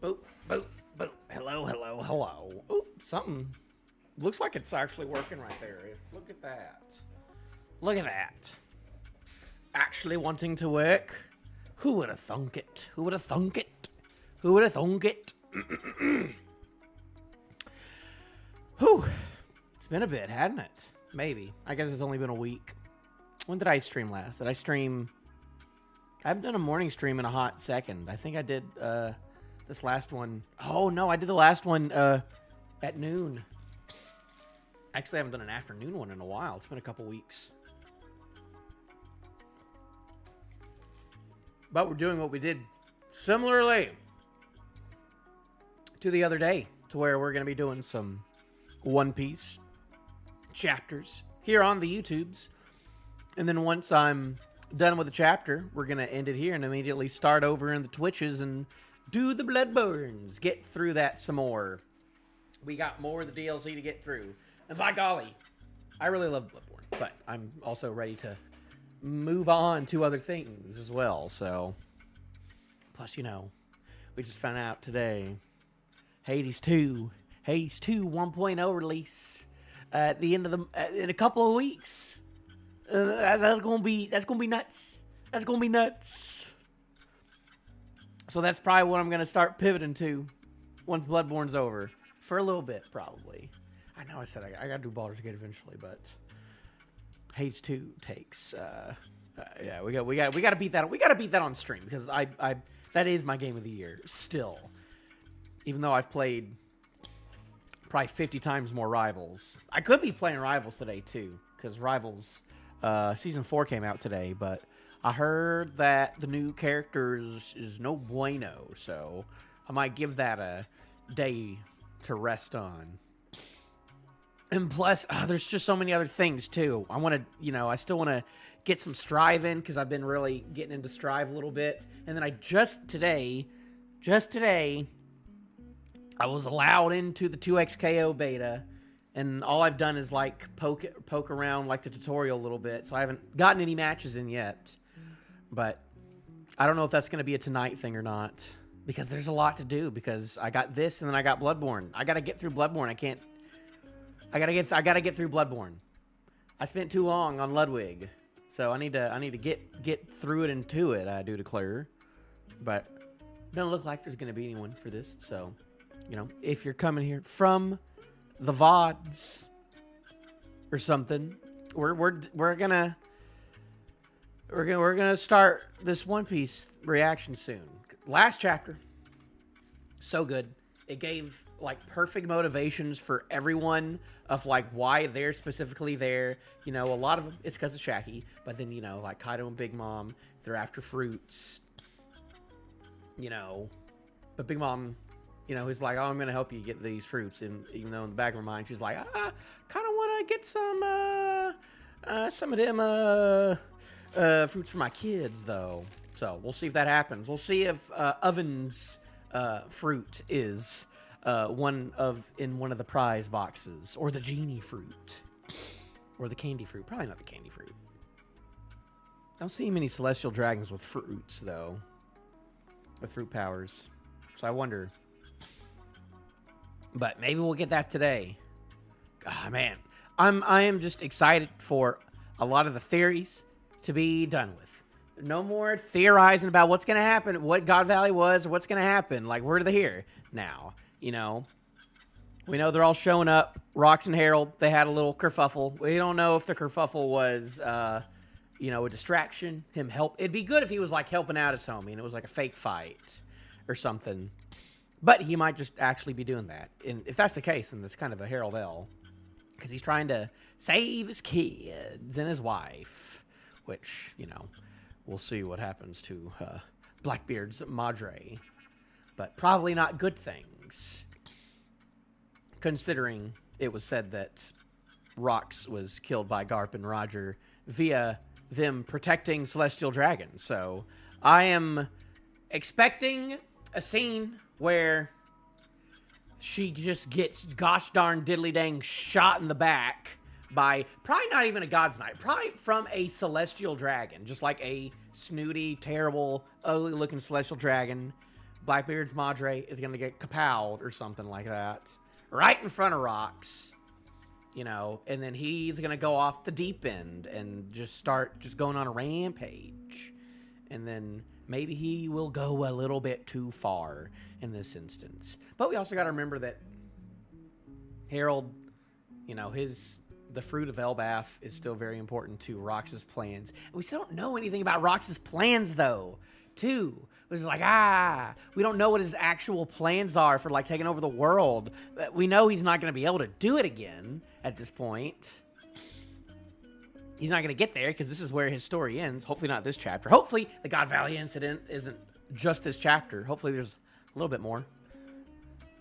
Boop, boop, boop. Hello, hello, hello. Oh, something. Looks like it's actually working right there. Look at that. Look at that. Actually wanting to work. Who would have thunk it? Who would have thunk it? Who would have thunk it? Whew. It's been a bit, hadn't it? Maybe. I guess it's only been a week. When did I stream last? Did I stream... I haven't done a morning stream in a hot second. I think I did, this last one. Oh, no, I did the last one, at noon. Actually, I haven't done an afternoon one in a while. It's been a couple weeks. But we're doing what we did similarly to the other day, to where we're going to be doing some One Piece chapters here on the YouTubes. And then once I'm done with the chapter, we're going to end it here and immediately start over in the Twitches and do the Bloodburns. Get through that some more. We got more of the DLC to get through. And by golly, I really love Bloodborne, but I'm also ready to move on to other things as well. So, plus, you know, we just found out today, Hades 2 1.0 release at the end of the in a couple of weeks. That's gonna be nuts. That's gonna be nuts. So that's probably what I'm gonna start pivoting to once Bloodborne's over for a little bit, probably. I know I said I gotta do Baldur's Gate eventually, but Hades 2 takes. Yeah, we gotta beat that. We gotta beat that on stream because I that is my game of the year still. Even though I've played probably 50 times more Rivals, I could be playing Rivals today too because Rivals season 4 came out today, but I heard that the new characters is no bueno, so I might give that a day to rest on. And plus, there's just so many other things, too. I want to, you know, I still want to get some Strive in, because I've been really getting into Strive a little bit. And then I just today, I was allowed into the 2XKO beta. And all I've done is, like, poke around, like, the tutorial a little bit. So I haven't gotten any matches in yet. But I don't know if that's going to be a tonight thing or not. Because there's a lot to do. Because I got this, and then I got Bloodborne. I got to get through Bloodborne. I gotta get through Bloodborne. I spent too long on Ludwig, so I need to get through it and to it. I do declare, but don't look like there's gonna be anyone for this. So, you know, if you're coming here from the VODs or something, we're gonna start this One Piece reaction soon. Last chapter, so good. It gave, like, perfect motivations for everyone of, like, why they're specifically there. You know, a lot of them, it's because of Shaggy. But then, you know, like, Kaido and Big Mom, they're after fruits. You know. But Big Mom, you know, is like, oh, I'm going to help you get these fruits. And even though in the back of her mind, she's like, I kind of want to get some of them fruits for my kids, though. So, we'll see if that happens. We'll see if Oven's fruit is in one of the prize boxes, or the genie fruit, or the candy fruit. Probably not the candy fruit. I don't see many celestial dragons with fruits though, with fruit powers. So I wonder. But maybe we'll get that today. Ah, man, I am just excited for a lot of the theories to be done with. No more theorizing about what's going to happen, what God Valley was, or what's going to happen. Like, we're here now, you know. We know they're all showing up. Rox and Harald, they had a little kerfuffle. We don't know if the kerfuffle was, you know, a distraction. It'd be good if he was, like, helping out his homie, and it was, like, a fake fight or something. But he might just actually be doing that. And if that's the case, then that's kind of a Harald L. because he's trying to save his kids and his wife, which, you know, we'll see what happens to Blackbeard's madre, but probably not good things, considering it was said that Rox was killed by Garp and Roger via them protecting celestial dragons. So I am expecting a scene where she just gets gosh darn diddly dang shot in the back by probably not even a God's Knight, probably from a celestial dragon, just like a snooty, terrible, ugly looking celestial dragon. Blackbeard's madre is going to get kapowed or something like that right in front of Rox, you know, and then he's going to go off the deep end and just start just going on a rampage. And then maybe he will go a little bit too far in this instance. But we also got to remember that Harald, you know, the fruit of Elbaf is still very important to Rox's plans. And we still don't know anything about Rox's plans, though, too. It was like, we don't know what his actual plans are for, like, taking over the world. We know he's not going to be able to do it again at this point. He's not going to get there because this is where his story ends. Hopefully not this chapter. Hopefully the God Valley incident isn't just this chapter. Hopefully there's a little bit more.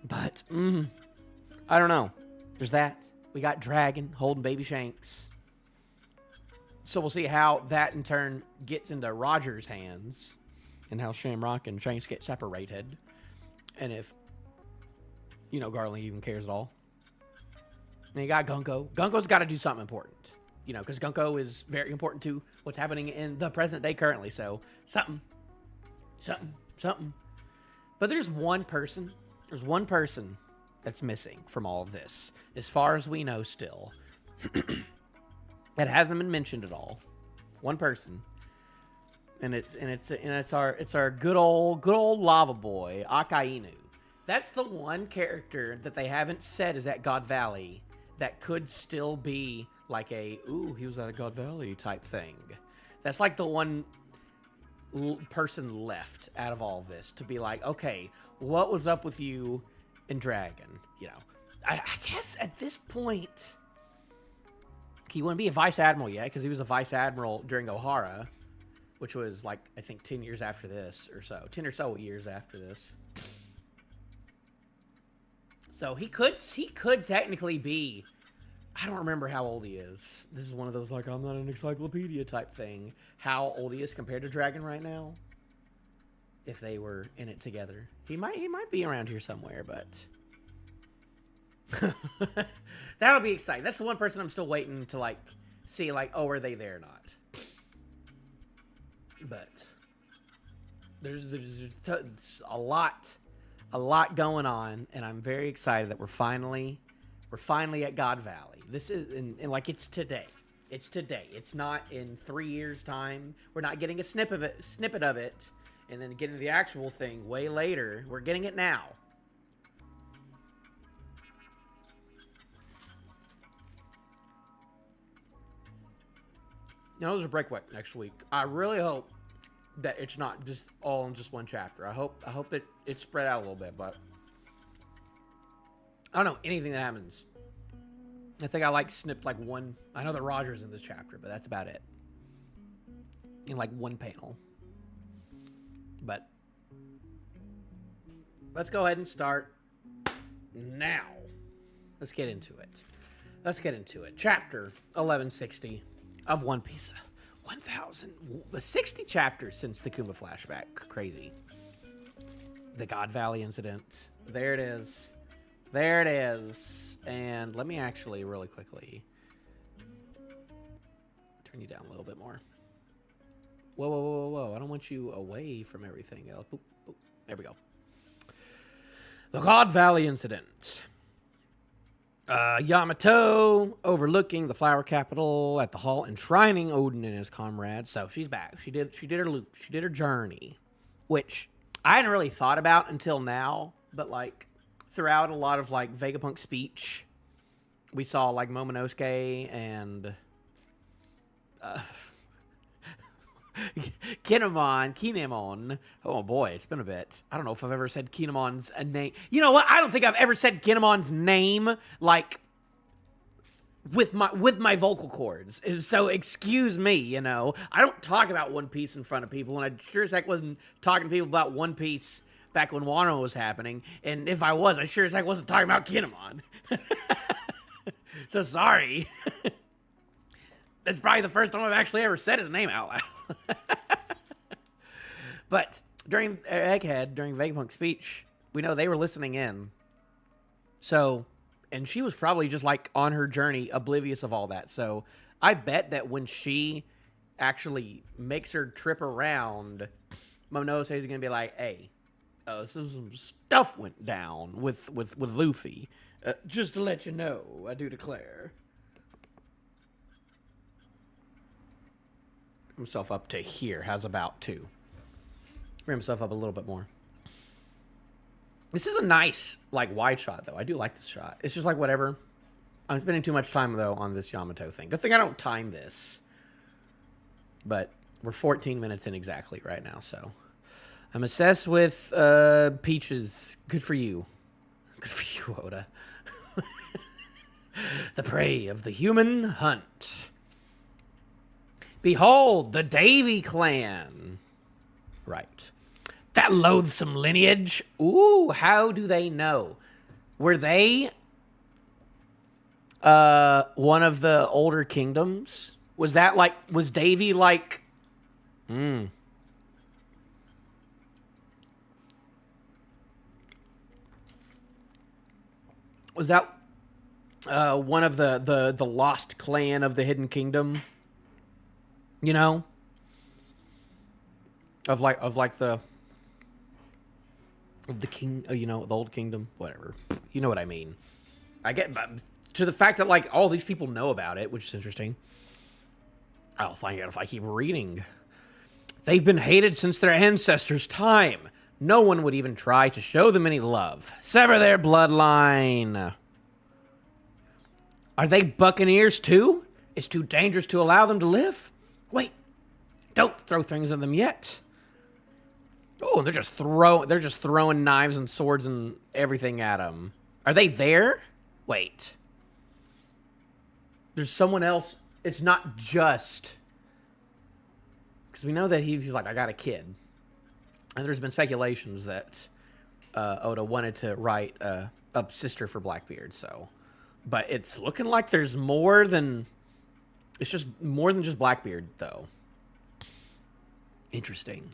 But, I don't know. There's that. We got Dragon holding baby Shanks. So we'll see how that in turn gets into Roger's hands and how Shamrock and Shanks get separated. And if, you know, Garland even cares at all. And you got Gunko. Gunko's got to do something important. You know, because Gunko is very important to what's happening in the present day currently. So, something. But there's one person that's missing from all of this, as far as we know still. That hasn't been mentioned at all. One person. And it's our good old lava boy, Akainu. That's the one character that they haven't said is at God Valley that could still be like a, he was at God Valley type thing. That's like the one person left out of all of this to be like, okay, what was up with you and Dragon? You know, I guess at this point, he wouldn't be a vice admiral yet because he was a vice admiral during Ohara, which was like, I think 10 years after this or so, 10 or so years after this. So he could technically be, I don't remember how old he is. This is one of those, like, I'm not an encyclopedia type thing. How old he is compared to Dragon right now. If they were in it together. He might be around here somewhere, but that'll be exciting. That's the one person I'm still waiting to, like, see, like, oh, are they there or not? But there's a lot going on, and I'm very excited that we're finally at God Valley. This is, and like, it's today. It's today. It's not in 3 years' time. We're not getting a snippet of it, and then getting the actual thing way later. We're getting it now. You know, there's a breakaway next week. I really hope that it's not just all in just one chapter. I hope that it's spread out a little bit, but I don't know anything that happens. I think I snipped like one. I know that Roger's in this chapter, but that's about it. In like one panel. But let's go ahead and start now. Let's get into it. Chapter 1160 of One Piece. 1,060 chapters since the Kuma flashback. Crazy. The God Valley incident. There it is. And let me actually really quickly turn you down a little bit more. Whoa. I don't want you away from everything else. Boop, boop. There we go. The God Valley incident. Yamato overlooking the flower capital at the hall, enshrining Odin and his comrades. So she's back. She did her loop. She did her journey, which I hadn't really thought about until now. But like throughout a lot of like Vegapunk speech, we saw like Momonosuke and Kinemon. Oh boy, it's been a bit. I don't know if I've ever said Kinemon's a name. You know what? I don't think I've ever said Kinemon's name like with my vocal cords. So excuse me, you know. I don't talk about One Piece in front of people, and I sure as heck wasn't talking to people about One Piece back when Wano was happening. And if I was, I sure as heck wasn't talking about Kinemon. So sorry. That's probably the first time I've actually ever said his name out loud. But during Egghead, during Vegapunk's speech, we know they were listening in. So, and she was probably just like on her journey, oblivious of all that. So I bet that when she actually makes her trip around, Momonosuke's gonna be like, "Hey, some stuff went down with Luffy. Just to let you know, I do declare." Himself up to here. How's about two? Bring himself up a little bit more. This is a nice, like, wide shot, though. I do like this shot. It's just like whatever. I'm spending too much time, though, on this Yamato thing. Good thing I don't time this. But we're 14 minutes in exactly right now, so. I'm obsessed with peaches. Good for you. Good for you, Oda. The prey of the human hunt. Behold, the Davy clan. Right. That loathsome lineage. Ooh, how do they know? Were they one of the older kingdoms? Was that like, was Davy like, was that one of the lost clan of the Hidden Kingdom? You know? Of the king, you know, the old kingdom, whatever. You know what I mean. I get to the fact that, like, all these people know about it, which is interesting. I'll find out if I keep reading. They've been hated since their ancestors' time. No one would even try to show them any love. Sever their bloodline. Are they buccaneers too? It's too dangerous to allow them to live. Wait, don't throw things at them yet. Oh, they're just throwing knives and swords and everything at them. Are they there? Wait. There's someone else. It's not just... Because we know that he's like, I got a kid. And there's been speculations that Oda wanted to write a sister for Blackbeard, so... But it's looking like there's more than... It's just more than just Blackbeard, though. Interesting.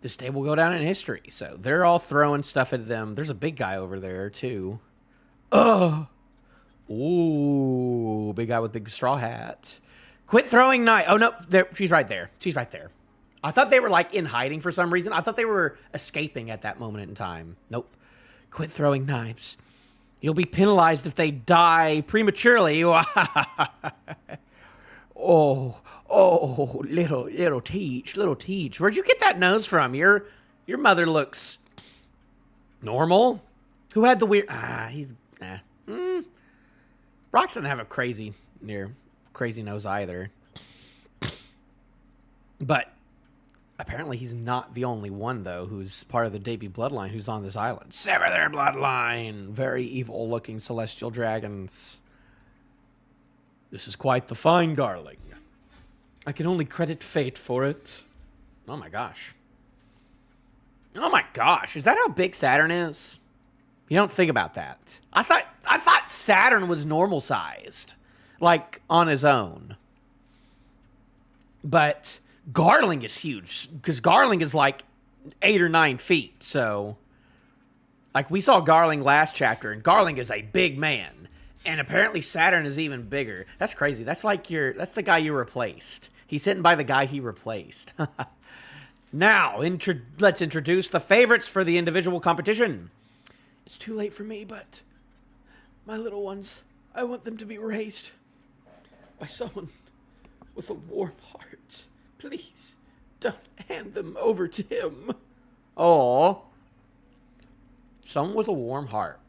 This day will go down in history. So they're all throwing stuff at them. There's a big guy over there, too. Ugh. Ooh, big guy with big straw hat. Quit throwing knife. Oh, no. She's right there. She's right there. I thought they were, like, in hiding for some reason. I thought they were escaping at that moment in time. Nope. Quit throwing knives. You'll be penalized if they die prematurely. Oh, little Teach. Where'd you get that nose from? Your mother looks normal. Who had the weird... Rox doesn't have a crazy nose either. But apparently he's not the only one, though, who's part of the Davy bloodline who's on this island. Sever their bloodline. Very evil-looking celestial dragons. This is quite the find, darling. I can only credit fate for it. Oh my gosh. Oh my gosh. Is that how big Saturn is? You don't think about that. I thought Saturn was normal sized. Like, on his own. But Garling is huge. Because Garling is like 8 or 9 feet. So, like, we saw Garling last chapter. And Garling is a big man. And apparently Saturn is even bigger. That's crazy. That's like that's the guy you replaced. He's sitting by the guy he replaced. Now, let's introduce the favorites for the individual competition. It's too late for me, but my little ones, I want them to be raised by someone with a warm heart. Please, don't hand them over to him. Oh, someone with a warm heart.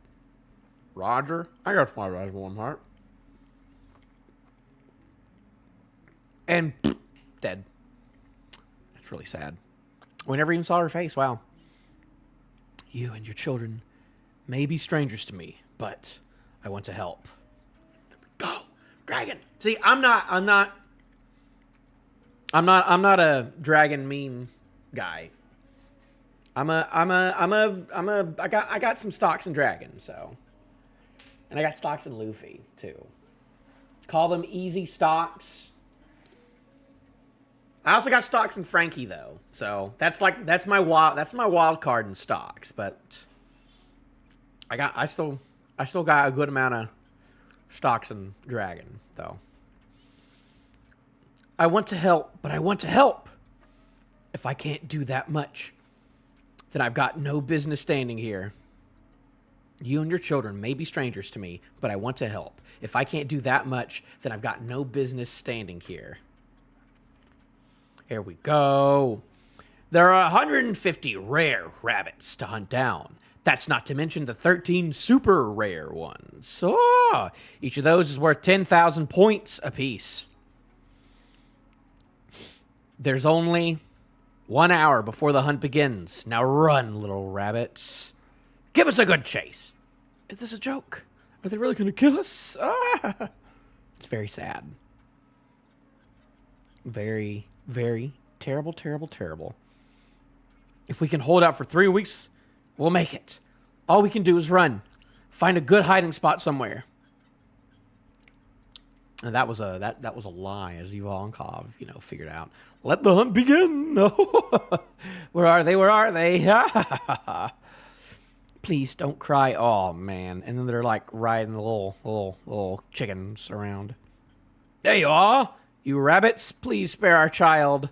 Roger, I got my right warm heart. And dead. That's really sad. We never even saw her face. Wow. You and your children may be strangers to me, but I want to help. There we go. Dragon. See, I'm not a dragon meme guy. I got some stocks in Dragon, so. And I got stocks in Luffy, too. Call them easy stocks. I also got stocks in Frankie, though. So that's my wild card in stocks, but I still got a good amount of stocks in Dragon, though. I want to help, but I want to help. If I can't do that much, then I've got no business standing here. You and your children may be strangers to me, but I want to help. If I can't do that much, then I've got no business standing here. Here we go. There are 150 rare rabbits to hunt down. That's not to mention the 13 super rare ones. Oh, each of those is worth 10,000 points apiece. There's only 1 hour before the hunt begins. Now run, little rabbits. Give us a good chase. Is this a joke? Are they really going to kill us? Ah! It's very sad. Very, very terrible, terrible, terrible. If we can hold out for 3 weeks, we'll make it. All we can do is run. Find a good hiding spot somewhere. And that was a lie, as Ivankov, figured out. Let the hunt begin. No. Where are they? Where are they? Please don't cry. Oh, man. And then they're like riding the little chickens around. There you are. You rabbits, please spare our child.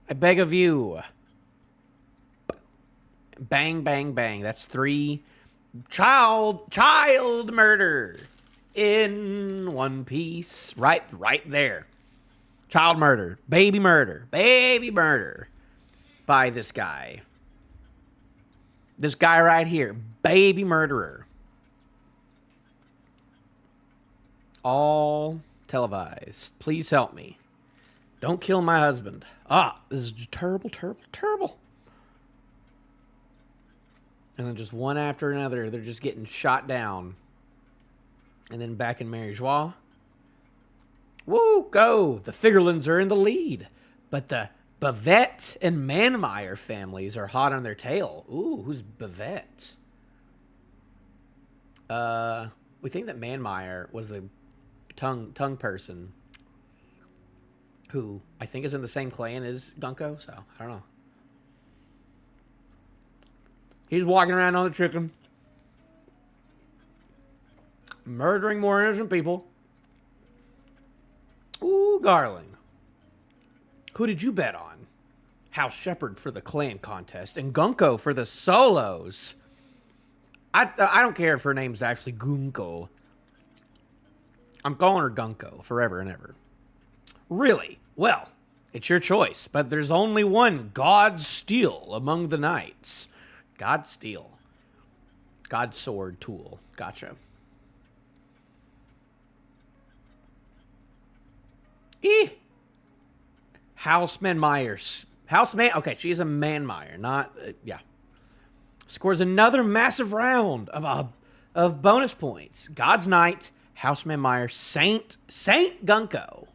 I beg of you. Bang, bang, bang. That's 3 child murder in one piece. Right there. Child murder. Baby murder. Baby murder by this guy. This guy right here. Baby murderer. All televised. Please help me. Don't kill my husband. This is terrible, terrible, terrible. And then just one after another, they're just getting shot down. And then back in Mary Joie. Woo, go! The Figerlands are in the lead. But the Bavette and Manmeyer families are hot on their tail. Ooh, who's Bavette? We think that Manmeyer was the tongue person who I think is in the same clan as Gunko, so I don't know. He's walking around on the chicken, murdering more innocent people. Ooh, Garling. Who did you bet on? House Shepherd for the clan contest and Gunko for the solos. I don't care if her name's actually Gunko. I'm calling her Gunko forever and ever. Really? Well, it's your choice, but there's only one God Steel among the knights. God Steel. God Sword Tool. Gotcha. Houseman Myers. Houseman. Okay, she's a Manmeyer, not yeah. Scores another massive round of bonus points. God's Knight, Houseman Meyer, Saint Gunko.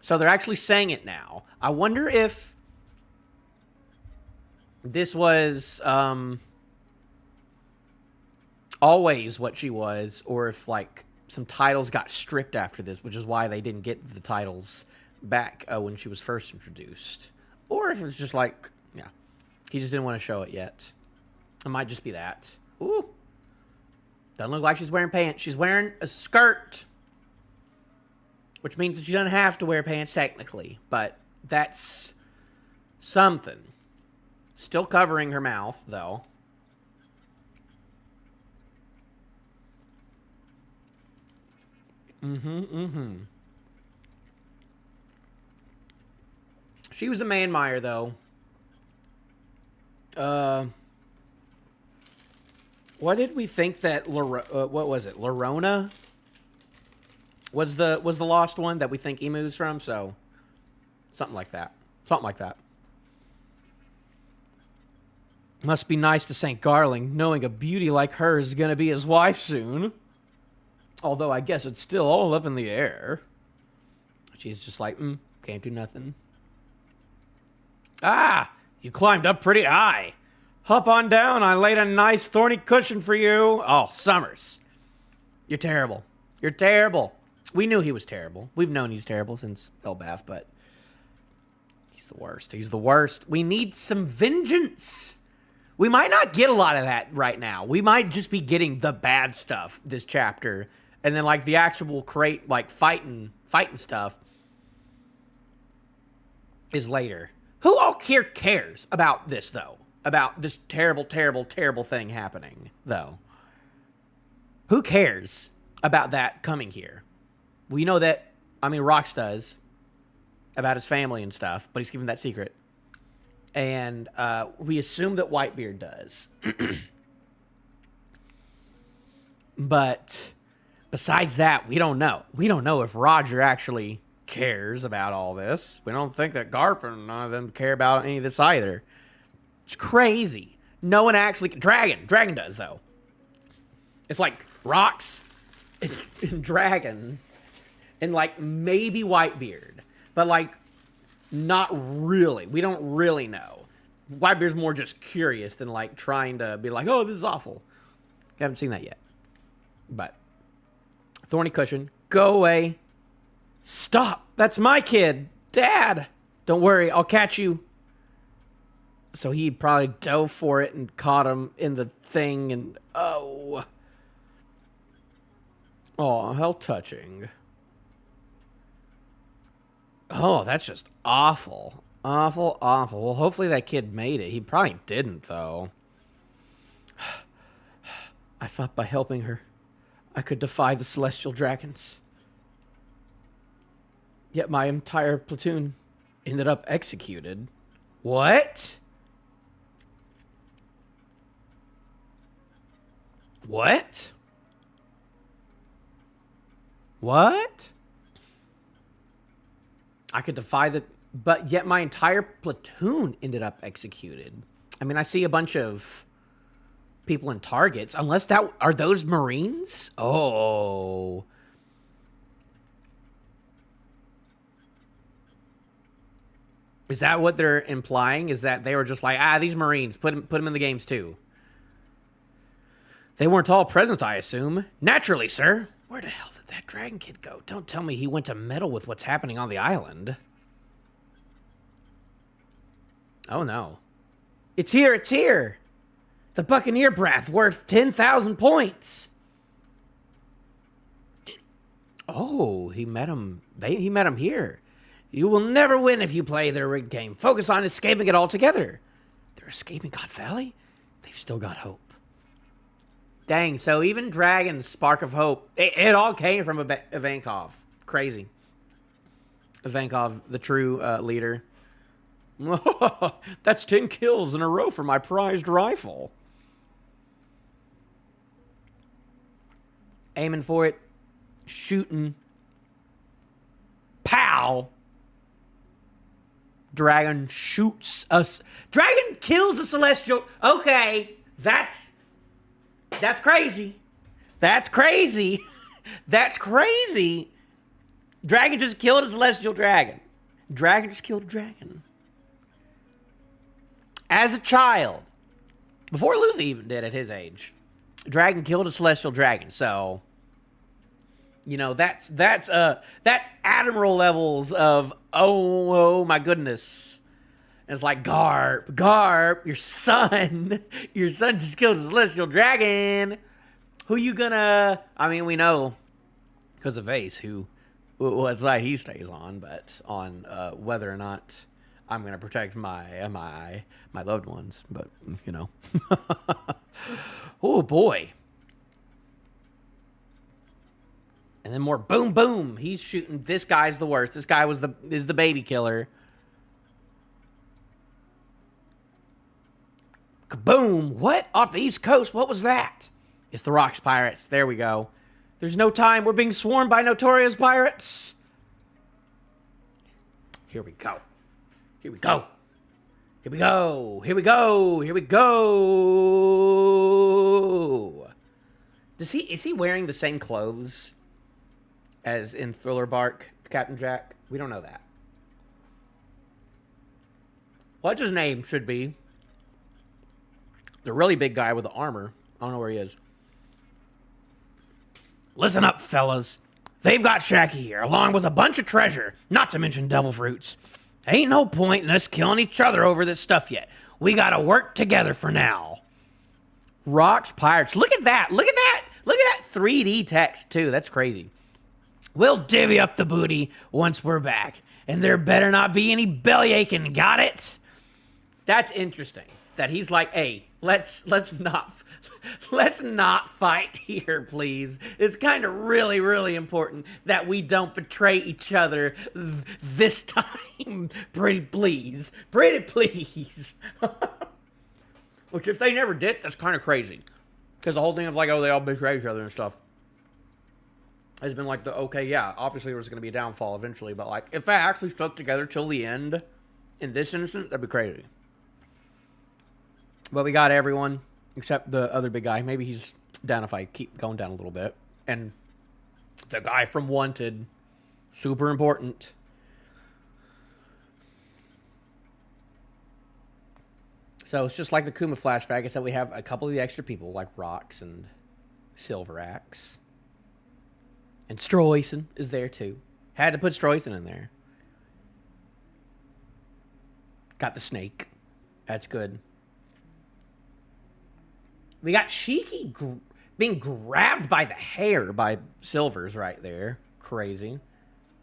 So they're actually saying it now. I wonder if this was always what she was, or if like some titles got stripped after this, which is why they didn't get the titles back when she was first introduced. Or if it was just like, yeah, he just didn't want to show it yet. It might just be that. Ooh. Doesn't look like she's wearing pants. She's wearing a skirt. Which means that she doesn't have to wear pants technically. But that's something. Still covering her mouth, though. She was a Manmeyer, though. What did we think that what was it? Lorona was the lost one that we think Emu's from? So something like that. Something like that. Must be nice to St. Garling, knowing a beauty like her is going to be his wife soon. Although I guess it's still all up in the air. She's just like, can't do nothing. Ah, you climbed up pretty high. Hop on down. I laid a nice thorny cushion for you. Oh, Summers. You're terrible. You're terrible. We knew he was terrible. We've known he's terrible since Elbaf, but he's the worst. He's the worst. We need some vengeance. We might not get a lot of that right now. We might just be getting the bad stuff this chapter. And then, like, the actual crate, like, fighting stuff is later. Who all here cares about this, though? About this terrible, terrible, terrible thing happening, though? Who cares about that coming here? We know that, Rox does, about his family and stuff, but he's keeping that secret. And we assume that Whitebeard does. But besides that, we don't know. We don't know if Roger actually cares about all this. We don't think that Garp and none of them care about any of this either. It's crazy. No one actually... Dragon does, though. It's like Rox and Dragon and, like, maybe Whitebeard. But, like, not really. We don't really know. Whitebeard's more just curious than, like, trying to be like, oh, this is awful. We haven't seen that yet. But thorny cushion, go away. Stop. That's my kid. Dad. Don't worry. I'll catch you. So he probably dove for it and caught him in the thing. And oh, how touching. Oh, that's just awful. Awful, awful. Well, hopefully that kid made it. He probably didn't, though. I thought by helping her, I could defy the celestial dragons. Yet my entire platoon ended up executed. What? What? What? I could defy the... But yet my entire platoon ended up executed. I mean, I see a bunch of people in targets. Unless that... Are those Marines? Oh. Is that what they're implying? Is that they were just like, these Marines, put them in the games too. They weren't all present, I assume. Naturally, sir. Where the hell did that dragon kid go? Don't tell me he went to meddle with what's happening on the island. Oh, no. It's here, it's here. The Buccaneer Breath worth 10,000 points. Oh, he met him. He met him here. You will never win if you play their rigged game. Focus on escaping it altogether. They're escaping God Valley? They've still got hope. Dang, so even Dragon's spark of hope, it all came from Ivankov. Crazy. Ivankov, the true leader. That's 10 kills in a row for my prized rifle. Aiming for it. Shooting. Pow! Dragon shoots us. Dragon kills a celestial. Okay, that's crazy. That's crazy. That's crazy. Dragon just killed a celestial dragon. Dragon just killed a dragon. As a child, before Luffy even did at his age, Dragon killed a celestial dragon. So, you know, that's Admiral levels of oh my goodness. And it's like Garp, your son just killed a celestial dragon. Who you gonna? I mean, we know because of Ace what side he stays on, but on whether or not I'm gonna protect my loved ones. But you know, oh boy. And then more boom, boom. He's shooting. This guy's the worst. This guy is the baby killer. Kaboom! What? Off the East Coast? What was that? It's the Rocks Pirates. There we go. There's no time. We're being swarmed by notorious pirates. Here we go. Here we go. Here we go. Here we go. Here we go. Is he wearing the same clothes as in Thriller Bark, Captain Jack? We don't know that. What's his name should be the really big guy with the armor. I don't know where he is. Listen up, fellas. They've got Shacky here, along with a bunch of treasure, not to mention devil fruits. Ain't no point in us killing each other over this stuff yet. We gotta work together for now. Rocks, pirates. Look at that. Look at that. Look at that 3D text, too. That's crazy. We'll divvy up the booty once we're back. And there better not be any belly aching. Got it? That's interesting. That he's like, hey, let's not fight here, please. It's kind of really, really important that we don't betray each other this time. Pretty please. Pretty please. Which if they never did, that's kind of crazy. Because the whole thing of like, oh, they all betray each other and stuff has been like okay, yeah, obviously there was going to be a downfall eventually, but like, if they actually stuck together till the end, in this instance, that'd be crazy. But we got everyone, except the other big guy. Maybe he's down if I keep going down a little bit. And the guy from Wanted, super important. So it's just like the Kuma flashback, except we have a couple of the extra people, like Rocks and Silver Axe. And Stroyson is there, too. Had to put Stroyson in there. Got the snake. That's good. We got Shiki being grabbed by the hair by Silvers right there. Crazy.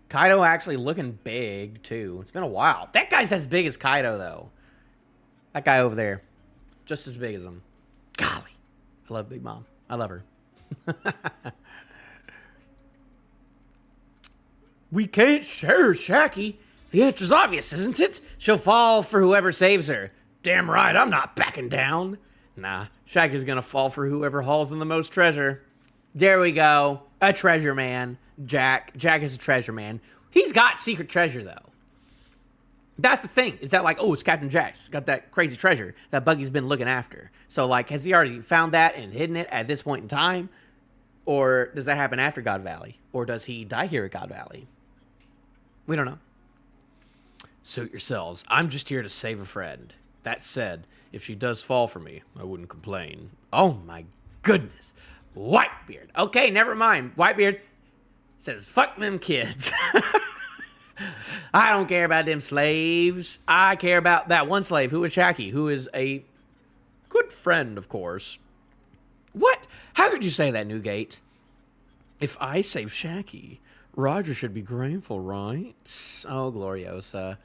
Kaido actually looking big, too. It's been a while. That guy's as big as Kaido, though. That guy over there. Just as big as him. Golly. I love Big Mom. I love her. We can't share Shacky. The answer's obvious, isn't it? She'll fall for whoever saves her. Damn right, I'm not backing down. Nah, Shaggy's gonna fall for whoever hauls in the most treasure. There we go. A treasure man. Jack is a treasure man. He's got secret treasure, though. That's the thing. Is that like, oh, it's Captain Jack's got that crazy treasure that Buggy's been looking after. So, like, has he already found that and hidden it at this point in time? Or does that happen after God Valley? Or does he die here at God Valley? We don't know. Suit yourselves. I'm just here to save a friend. That said, if she does fall for me, I wouldn't complain. Oh my goodness. Whitebeard. Okay, never mind. Whitebeard says, fuck them kids. I don't care about them slaves. I care about that one slave who is Shacky, who is a good friend, of course. What? How could you say that, Newgate? If I save Shacky, Roger should be grateful, right? Oh, Gloriosa.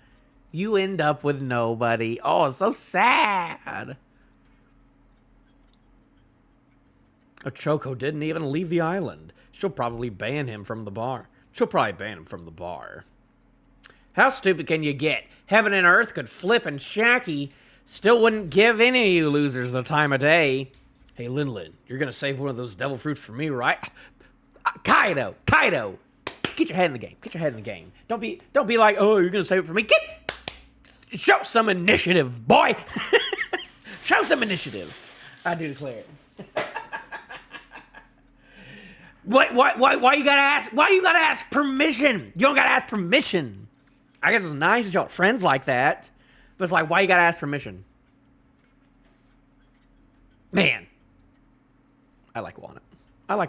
You end up with nobody. Oh, it's so sad. Ochoko didn't even leave the island. She'll probably ban him from the bar. How stupid can you get? Heaven and earth could flip and Shacky still wouldn't give any of you losers the time of day. Hey, Lin, you're going to save one of those devil fruits for me, right? Kaido. Get your head in the game. Don't be like, oh, you're going to save it for me. Show some initiative, boy. Show some initiative. I do declare it. Why you gotta ask? Why you gotta ask permission? You don't gotta ask permission. I guess it's nice that y'all are friends like that, but it's like, why you gotta ask permission? Man, I like Wano. I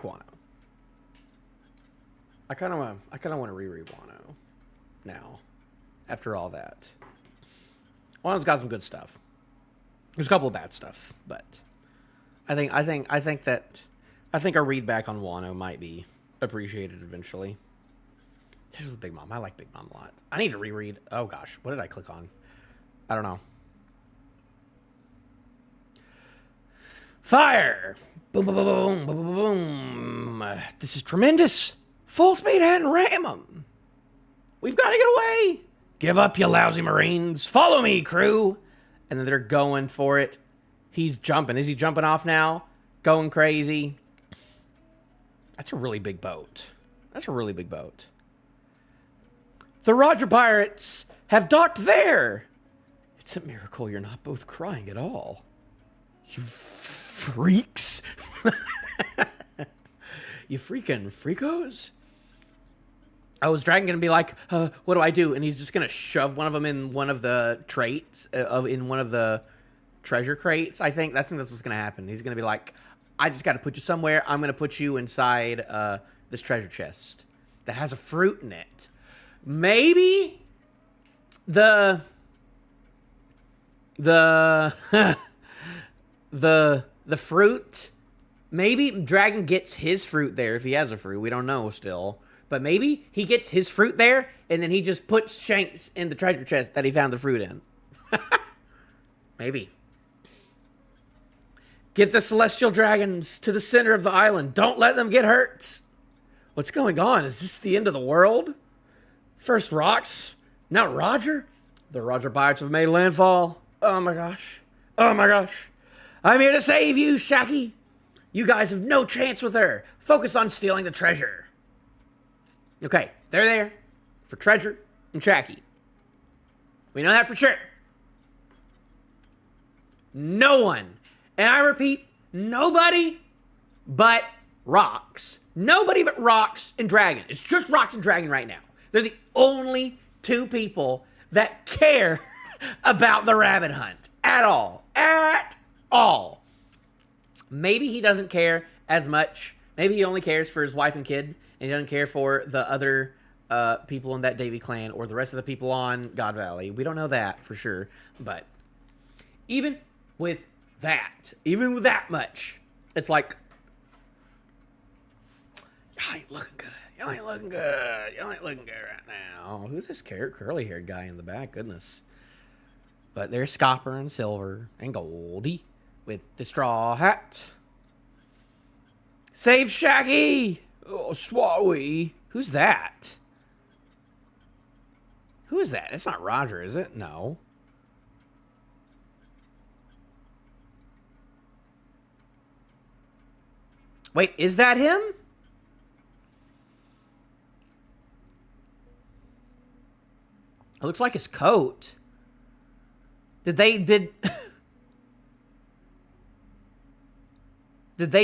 kind of want to reread Wano now. After all that, Wano's got some good stuff. There's a couple of bad stuff, but I think a read back on Wano might be appreciated eventually. This is Big Mom. I like Big Mom a lot. I need to reread. Oh gosh, what did I click on? I don't know. Fire! Boom, boom, boom, boom, boom, boom, boom. This is tremendous. Full speed ahead and ram 'em. We've got to get away. Give up, you lousy Marines. Follow me, crew. And then they're going for it. He's jumping. Is he jumping off now? Going crazy. That's a really big boat. The Roger Pirates have docked there. It's a miracle you're not both crying at all. You freaks. You freaking freakos. Oh, is Dragon gonna be like, what do I do? And he's just gonna shove one of them in one of the in one of the treasure crates. I think that's what's gonna happen. He's gonna be like, I just gotta put you somewhere. I'm gonna put you inside this treasure chest that has a fruit in it. Maybe the fruit. Maybe Dragon gets his fruit there if he has a fruit. We don't know still. But maybe he gets his fruit there, and then he just puts Shanks in the treasure chest that he found the fruit in. Maybe. Get the celestial dragons to the center of the island. Don't let them get hurt. What's going on? Is this the end of the world? First rocks, now Roger. The Roger pirates have made landfall. Oh my gosh. Oh my gosh. I'm here to save you, Shaki. You guys have no chance with her. Focus on stealing the treasure. Okay, they're there for treasure and Shaki. We know that for sure. No one, and I repeat, nobody but Rocks. Nobody but Rocks and Dragon. It's just Rocks and Dragon right now. They're the only two people that care about the rabbit hunt at all. At all. Maybe he doesn't care as much. Maybe he only cares for his wife and kid, and he doesn't care for the other people in that Davy clan or the rest of the people on God Valley. We don't know that for sure. But even with that much, it's like, y'all ain't looking good. Y'all ain't looking good. Y'all ain't looking good right now. Who's this curly-haired guy in the back? Goodness. But there's Scopper and Silver and Goldie with the straw hat. Save Shaggy! Oh, Swawi. Who's that? Who is that? It's not Roger, is it? No. Wait, is that him? It looks like his coat. Did they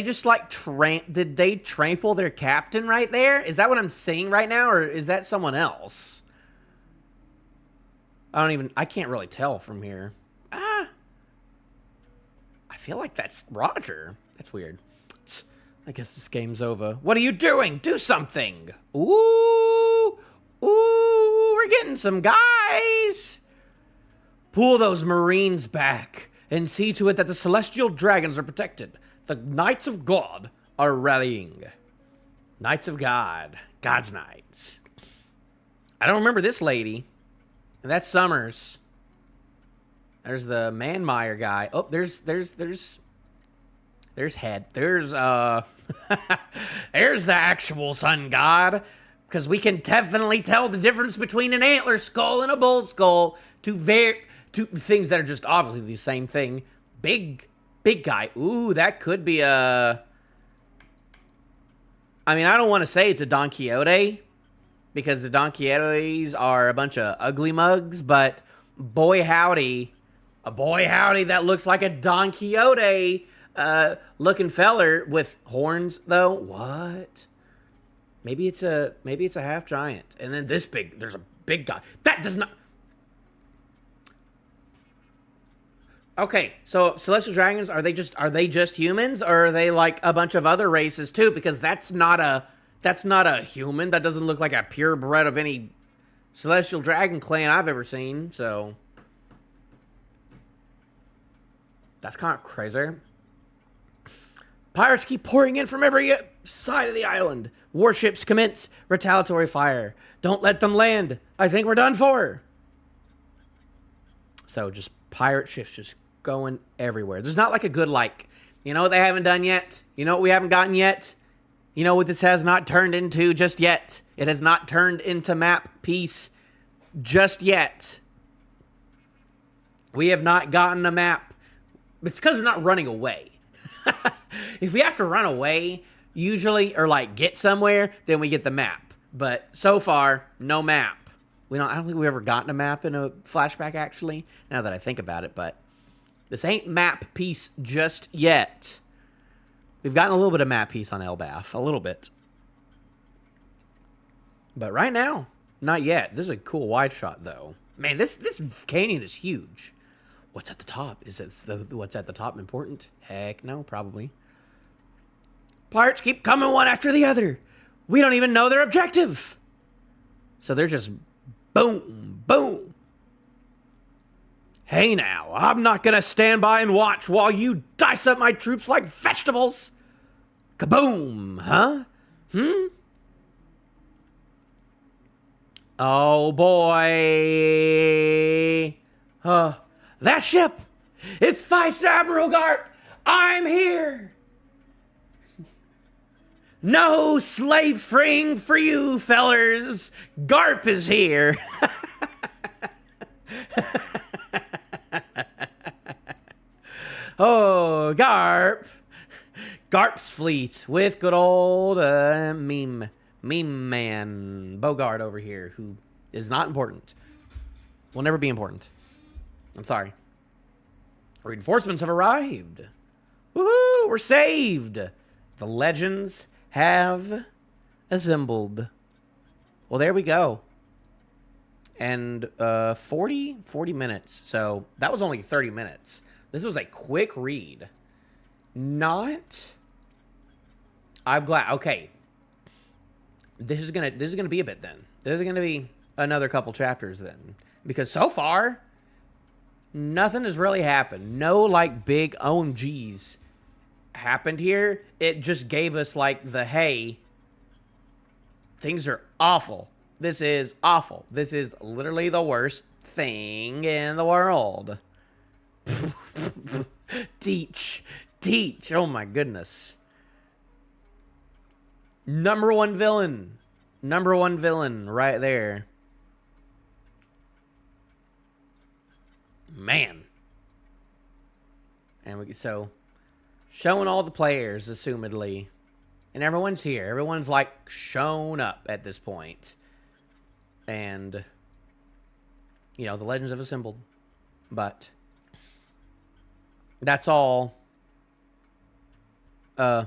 just like did they trample their captain right there? Is that what I'm seeing right now, or is that someone else? I can't really tell from here. I feel like that's Roger. That's weird. I guess this game's over. What are you doing? Do something. Ooh, we're getting some guys. Pull those Marines back and see to it that the celestial dragons are protected. The Knights of God are rallying. Knights of God. God's Knights. I don't remember this lady. And that's Summers. There's the Manmeyer guy. Oh, there's Head. There's there's the actual Sun God. Because we can definitely tell the difference between an antler skull and a bull skull. Two things that are just obviously the same thing. Big guy. Ooh, that could be a... I mean, I don't want to say it's a Don Quixote, because the Don Quixotes are a bunch of ugly mugs, but boy howdy, that looks like a Don Quixote looking feller with horns, though. What? Maybe it's a half giant. And then there's a big guy. That does not... Okay, so celestial dragons, are they just humans, or are they like a bunch of other races too? Because that's not a human. That doesn't look like a purebred of any celestial dragon clan I've ever seen. So that's kind of crazy. Pirates keep pouring in from every side of the island. Warships commence retaliatory fire. Don't let them land. I think we're done for. So just pirate ships just going everywhere. There's not like a good, like, you know what they haven't done yet? You know what we haven't gotten yet? You know what this has not turned into just yet? It has not turned into map piece just yet. We have not gotten a map. It's because we're not running away. If we have to run away, usually, or like get somewhere, then we get the map. But so far, no map. I don't think we've ever gotten a map in a flashback, actually, now that I think about it, but this ain't map piece just yet. We've gotten a little bit of map piece on Elbaph. A little bit. But right now, not yet. This is a cool wide shot, though. Man, this canyon is huge. What's at the top? Is it what's at the top important? Heck no, probably. Pirates keep coming one after the other. We don't even know their objective. So they're just boom, boom. Hey now, I'm not gonna stand by and watch while you dice up my troops like vegetables. Kaboom, huh? Oh boy. That ship! It's Vice Admiral Garp! I'm here! No slave freeing for you, fellers! Garp is here! Oh, Garp! Garp's fleet with good old meme man Bogart over here, who is not important. Will never be important. I'm sorry. Reinforcements have arrived. Woohoo! We're saved. The legends have assembled. Well, there we go. And 40 minutes. So that was only 30 minutes. This was a quick read. Not. I'm glad. Okay. This is gonna be a bit then. This is gonna be another couple chapters then, because so far nothing has really happened. No like big OMGs happened here. It just gave us like the hey, things are awful. This is awful. This is literally the worst thing in the world. Teach. Oh my goodness. Number one villain right there. Man. And so showing all the players, assumedly, and everyone's here. Everyone's like shown up at this point. And you know, the legends have assembled. But that's all that's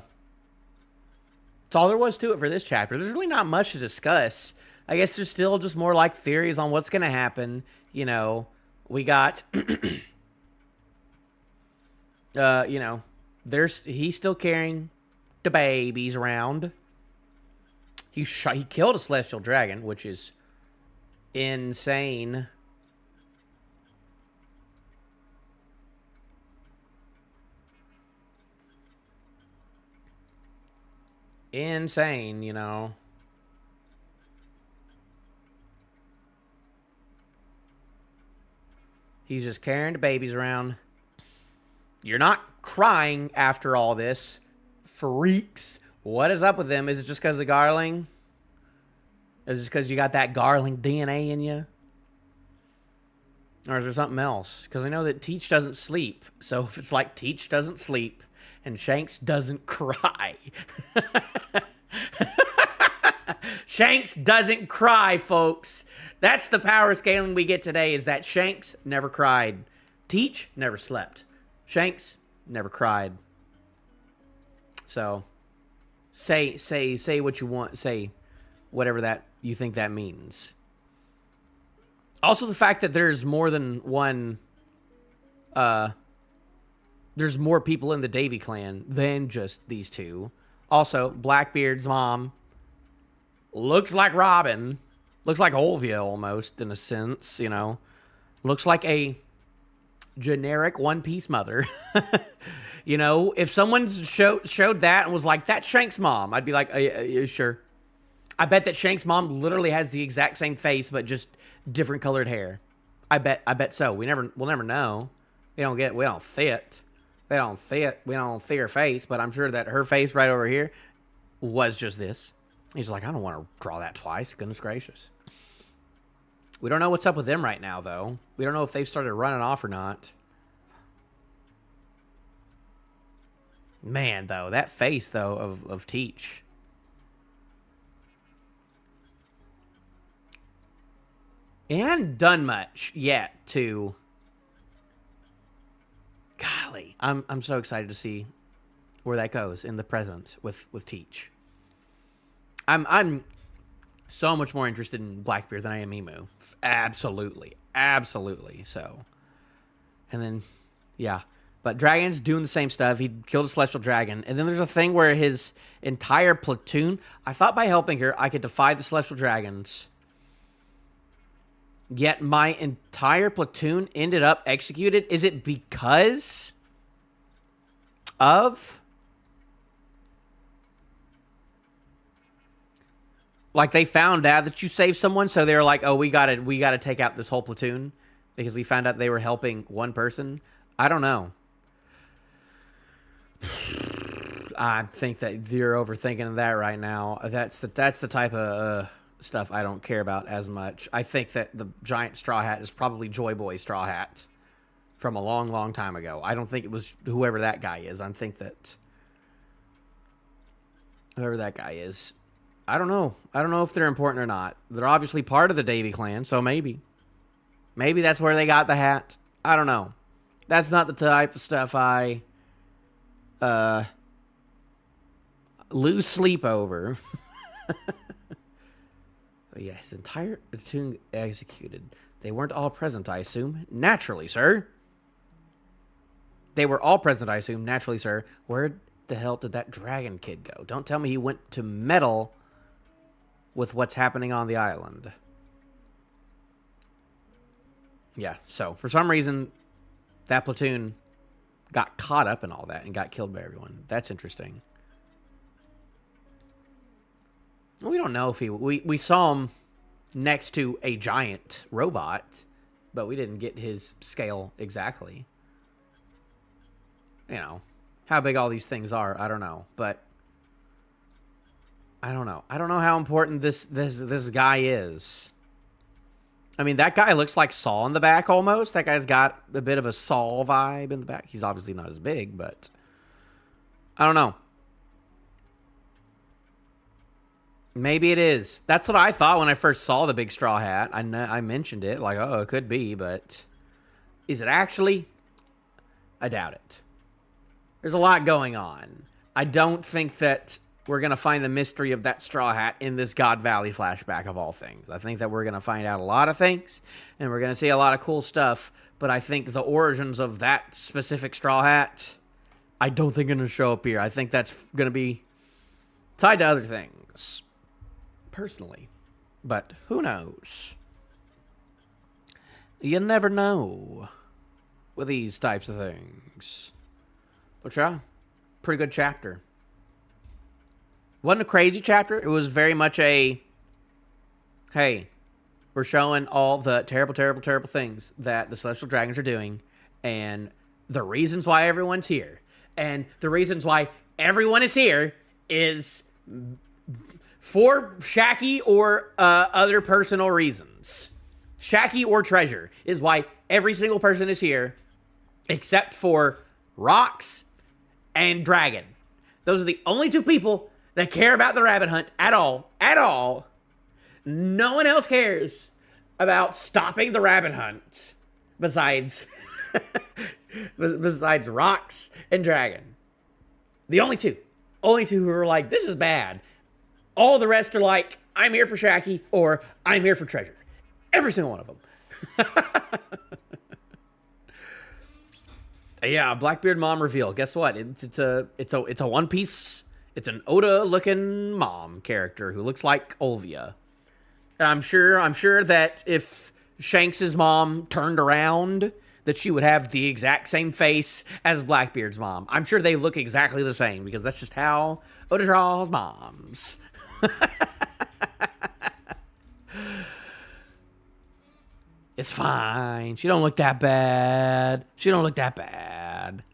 all there was to it for this chapter. There's really not much to discuss. I guess there's still just more like theories on what's going to happen. You know, we got, you know, he's still carrying the babies around. He killed a celestial dragon, which is insane. Insane, you know. He's just carrying the babies around. You're not crying after all this. Freaks. What is up with them? Is it just because of Garling? Is it just because you got that Garling DNA in you? Or is there something else? Because I know that Teach doesn't sleep. So if it's like Teach doesn't sleep and Shanks doesn't cry. Shanks doesn't cry, folks. That's the power scaling we get today, is that Shanks never cried. Teach never slept. Shanks never cried. So say what you want. Say whatever that you think that means. Also, the fact that there's more than one, there's more people in the Davy clan than just these two. Also, Blackbeard's mom looks like Robin. Looks like Olvia almost, in a sense, you know. Looks like a generic One Piece mother. You know, if someone showed that and was like, that's Shank's mom, I'd be like, sure. I bet that Shank's mom literally has the exact same face, but just different colored hair. I bet so. We'll never know. We don't see it. We don't see her face, but I'm sure that her face right over here was just this. He's like, I don't want to draw that twice. Goodness gracious. We don't know what's up with them right now, though. We don't know if they've started running off or not. Man, though, that face, though, of Teach. And done much yet to... Golly, I'm so excited to see where that goes in the present with Teach. I'm so much more interested in Blackbeard than I am Emu. Absolutely. So, and then, yeah. But Dragon's doing the same stuff. He killed a celestial dragon. And then there's a thing where his entire platoon... I thought by helping her, I could defy the celestial dragons. Yet my entire platoon ended up executed. Is it because of... Like, they found out that you saved someone, so they were like, oh, we gotta take out this whole platoon because we found out they were helping one person? I don't know. I think that you're overthinking that right now. That's the type of stuff I don't care about as much. I think that the giant straw hat is probably Joy Boy Straw Hat from a long, long time ago. I don't think it was whoever that guy is. I think that whoever that guy is, I don't know. I don't know if they're important or not. They're obviously part of the Davy clan, so maybe that's where they got the hat. I don't know. That's not the type of stuff I lose sleep over. But yeah, his entire platoon executed. They weren't all present, I assume. Naturally, sir. They were all present, I assume. Naturally, sir. Where the hell did that dragon kid go? Don't tell me he went to meddle with what's happening on the island. Yeah, so for some reason, that platoon got caught up in all that and got killed by everyone. That's interesting. We don't know if we saw him next to a giant robot, but we didn't get his scale exactly. You know, how big all these things are, I don't know. But I don't know. I don't know how important this guy is. I mean, that guy looks like Saul in the back almost. That guy's got a bit of a Saul vibe in the back. He's obviously not as big, but I don't know. Maybe it is. That's what I thought when I first saw the big straw hat. I mentioned it, like, oh, it could be, but is it actually? I doubt it. There's a lot going on. I don't think that we're going to find the mystery of that straw hat in this God Valley flashback of all things. I think that we're going to find out a lot of things, and we're going to see a lot of cool stuff, but I think the origins of that specific straw hat, I don't think are going to show up here. I think that's going to be tied to other things, personally. But who knows? You never know with these types of things. But yeah, pretty good chapter. Wasn't a crazy chapter. It was very much a, hey, we're showing all the terrible, terrible, terrible things that the Celestial Dragons are doing, and the reasons why everyone's here. And the reasons why everyone is here is for Shacky or other personal reasons. Shacky or treasure is why every single person is here, except for Rocks and Dragon. Those are the only two people that care about the rabbit hunt at all. At all. No one else cares about stopping the rabbit hunt besides besides Rocks and Dragon. The only two. Only two who are like, this is bad. All the rest are like, I'm here for Shacky or I'm here for treasure. Every single one of them. Yeah, Blackbeard mom reveal. Guess what? It's a One Piece. It's an Oda-looking mom character who looks like Olvia. And I'm sure that if Shanks' mom turned around, that she would have the exact same face as Blackbeard's mom. I'm sure they look exactly the same because that's just how Oda draws moms. It's fine. She don't look that bad.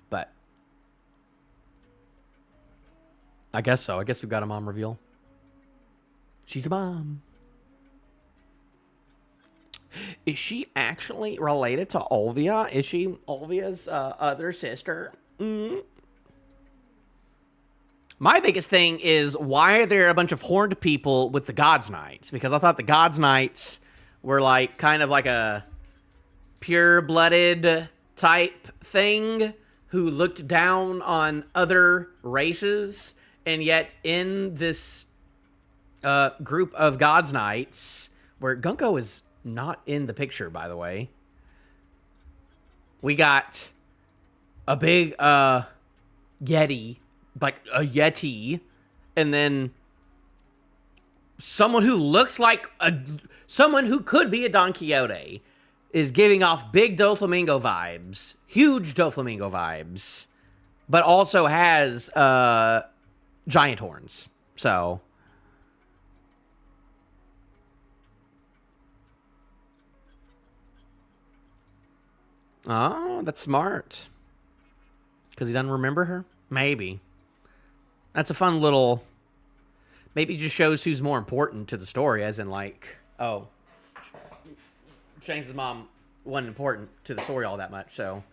But I guess so. I guess we've got a mom reveal. She's a mom. Is she actually related to Olvia? Is she Olvia's other sister? My biggest thing is, why are there a bunch of horned people with the Gods Knights? Because I thought the Gods Knights were kind of like a pure-blooded type thing who looked down on other races, and yet in this group of God's Knights, where Gunko is not in the picture, by the way, we got a big Yeti, like a Yeti, and then someone who looks like someone who could be a Don Quixote is giving off big Doflamingo vibes, huge Doflamingo vibes, but also has giant horns. So oh, that's smart. Because he doesn't remember her? Maybe. That's a fun little... Maybe it just shows who's more important to the story, as in, like, oh, Shanks' mom wasn't important to the story all that much, so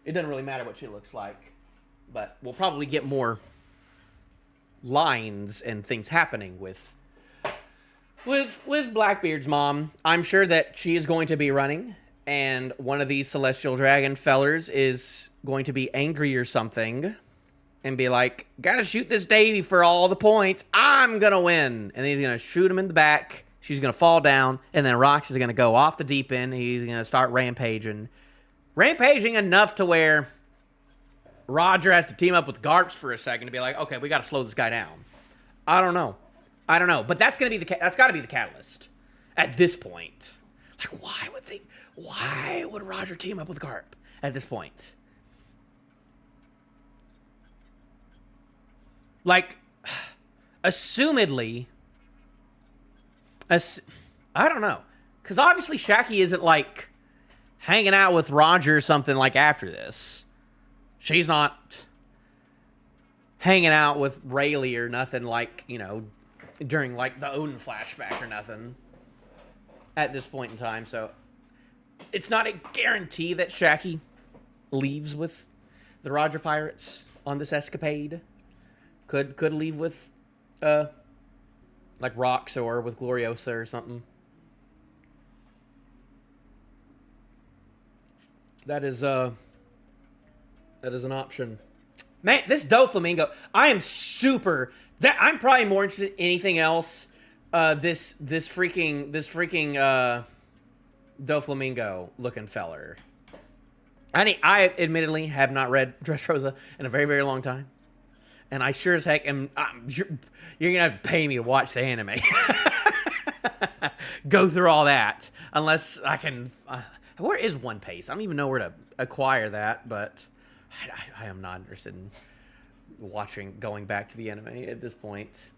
it doesn't really matter what she looks like. But we'll probably get more lines and things happening with Blackbeard's mom. I'm sure that she is going to be running, and one of these Celestial Dragon fellers is going to be angry or something and be like, gotta shoot this Davy for all the points. I'm gonna win. And he's gonna shoot him in the back. She's gonna fall down, and then Rox is gonna go off the deep end. He's gonna start rampaging. Rampaging enough to where Roger has to team up with Garps for a second to be like, okay, we gotta slow this guy down. I don't know. But that's gotta be the catalyst at this point. Like, why would Roger team up with Garp at this point? Like, assumedly, I don't know. Because obviously Shaki isn't, like, hanging out with Roger or something, like, after this. She's not hanging out with Rayleigh or nothing, like, you know, during, like, the Odin flashback or nothing at this point in time. So, it's not a guarantee that Shaki leaves with the Roger Pirates on this escapade. Could leave with, like Rox or with Gloriosa or something. That is an option. Man, this Doflamingo, I'm probably more interested in anything else. This freaking Doflamingo looking feller. I admittedly have not read Dressrosa in a very, very long time. And I sure as heck am... you're going to have to pay me to watch the anime. Go through all that. Unless I can... where is One Piece? I don't even know where to acquire that, but I am not interested in going back to the anime at this point.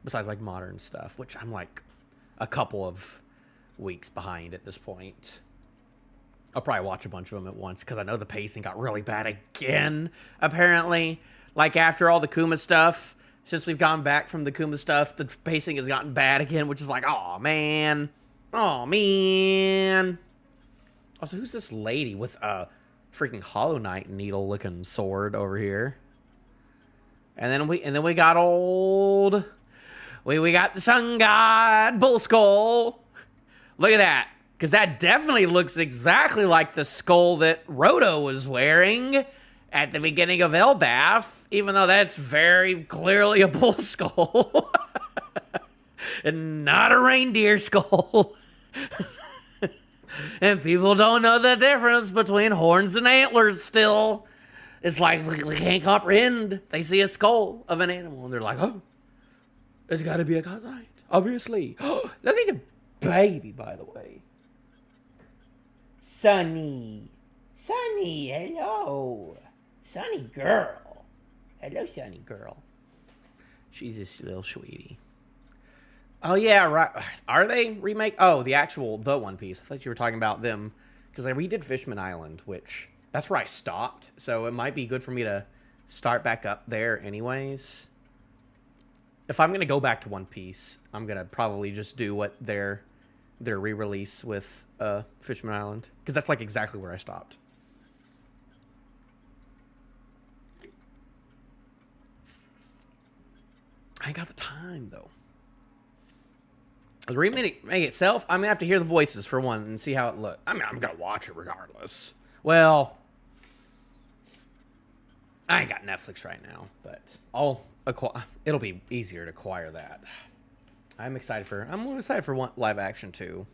Besides, like, modern stuff, which I'm, like, a couple of weeks behind at this point. I'll probably watch a bunch of them at once, because I know the pacing got really bad again, apparently. Like, after all the Kuma stuff, since we've gone back from the Kuma stuff, the pacing has gotten bad again, which is like, oh man. Oh, man. Also, who's this lady with a freaking Hollow Knight needle-looking sword over here? And then we got old... We got the Sun God Bull Skull. Look at that. Because that definitely looks exactly like the skull that Roto was wearing at the beginning of Elbaf, even though that's very clearly a bull skull. And not a reindeer skull. And people don't know the difference between horns and antlers still. It's like they can't comprehend. They see a skull of an animal and they're like, oh, it's got to be a God's Knight, obviously. Look at the baby, by the way. Sunny, hello. Sunny girl. Hello, Sunny girl. She's this little sweetie. Oh, yeah, right. Are they remake? Oh, the One Piece. I thought you were talking about them. Because I redid Fishman Island, which, that's where I stopped. So it might be good for me to start back up there anyways. If I'm going to go back to One Piece, I'm going to probably just do what their re-release with Fishman Island. Because that's like exactly where I stopped. I ain't got the time, though. The remake itself, I'm going to have to hear the voices for one and see how it looks. I mean, I'm going to watch it regardless. Well, I ain't got Netflix right now, but it'll be easier to acquire that. I'm excited for one live action too.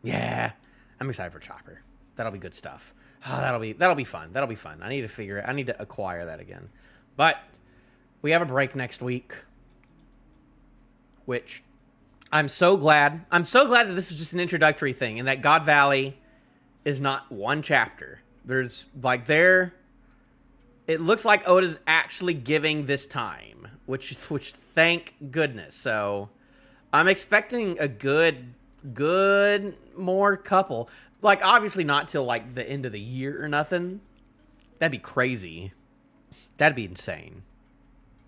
Yeah. I'm excited for Chopper. That'll be good stuff. Oh, that'll be fun. That'll be fun. I need to acquire that again. But we have a break next week, which I'm so glad that this is just an introductory thing and that God Valley is not one chapter. There's it looks like Oda's actually giving this time, which thank goodness. So I'm expecting a good more couple. Like, obviously not till, like, the end of the year or nothing. That'd be crazy. That'd be insane.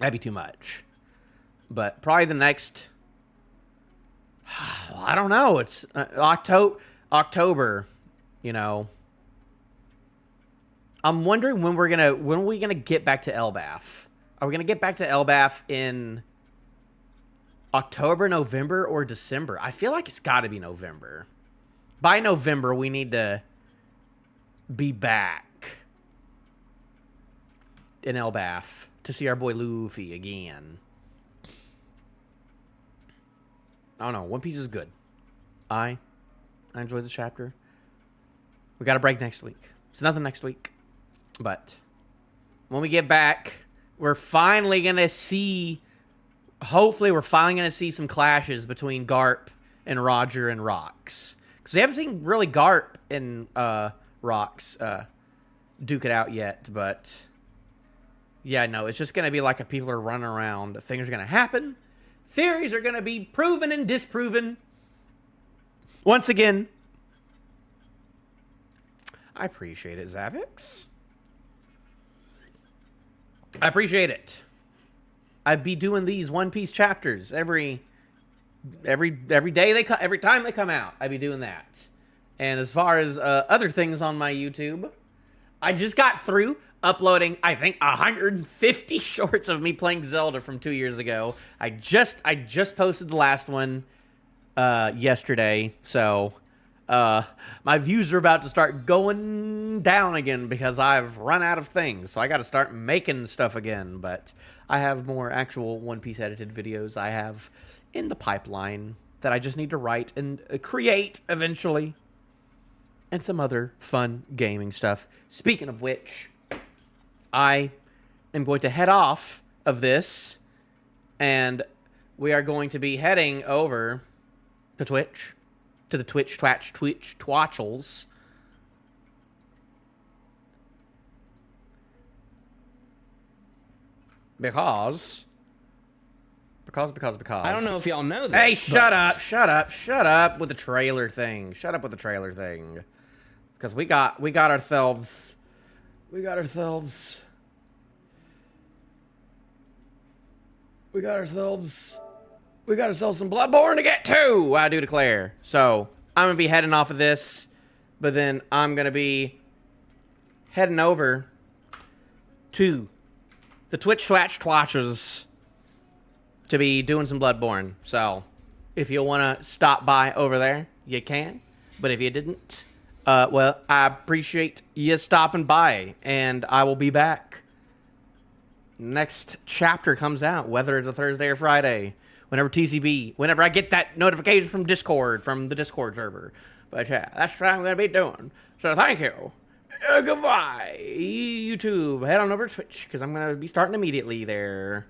That'd be too much. But probably the next... I don't know. It's October, you know. I'm wondering when are we gonna get back to Elbaf? Are we gonna get back to Elbaf in October, November, or December? I feel like it's got to be November. By November, we need to be back in Elbaf to see our boy Luffy again. I don't know. One Piece is good. I enjoyed the chapter. We got a break next week. It's nothing next week. But when we get back, we're finally going to see... Hopefully, we're finally going to see some clashes between Garp and Roger and Rox. Because we haven't seen really Garp and Rox duke it out yet. But, yeah, no, it's just going to be like people are running around. Things are going to happen. Theories are going to be proven and disproven. Once again, I appreciate it, Zavix. I appreciate it. I'd be doing these One Piece chapters every day every time they come out. I'd be doing that. And as far as other things on my YouTube, I just got through uploading, I think, 150 shorts of me playing Zelda from 2 years ago. I just posted the last one yesterday, so my views are about to start going down again because I've run out of things. So I got to start making stuff again, but I have more actual One Piece edited videos I have in the pipeline that I just need to write and create eventually. And some other fun gaming stuff. Speaking of which, I am going to head off of this, and we are going to be heading over to Twitch, to the Twitch Twatchels. Because. I don't know if y'all know this. Hey, shut up with the trailer thing. Shut up with the trailer thing. Because we got ourselves some Bloodborne to get to, I do declare. So, I'm going to be heading off of this, but then I'm going to be heading over to the Twitch Twatchers to be doing some Bloodborne. So, if you want to stop by over there, you can. But if you didn't, well, I appreciate you stopping by, and I will be back. Next chapter comes out, whether it's a Thursday or Friday, whenever I get that notification from the Discord server. But yeah, that's what I'm going to be doing. So thank you. Goodbye, YouTube. Head on over to Twitch, because I'm going to be starting immediately there.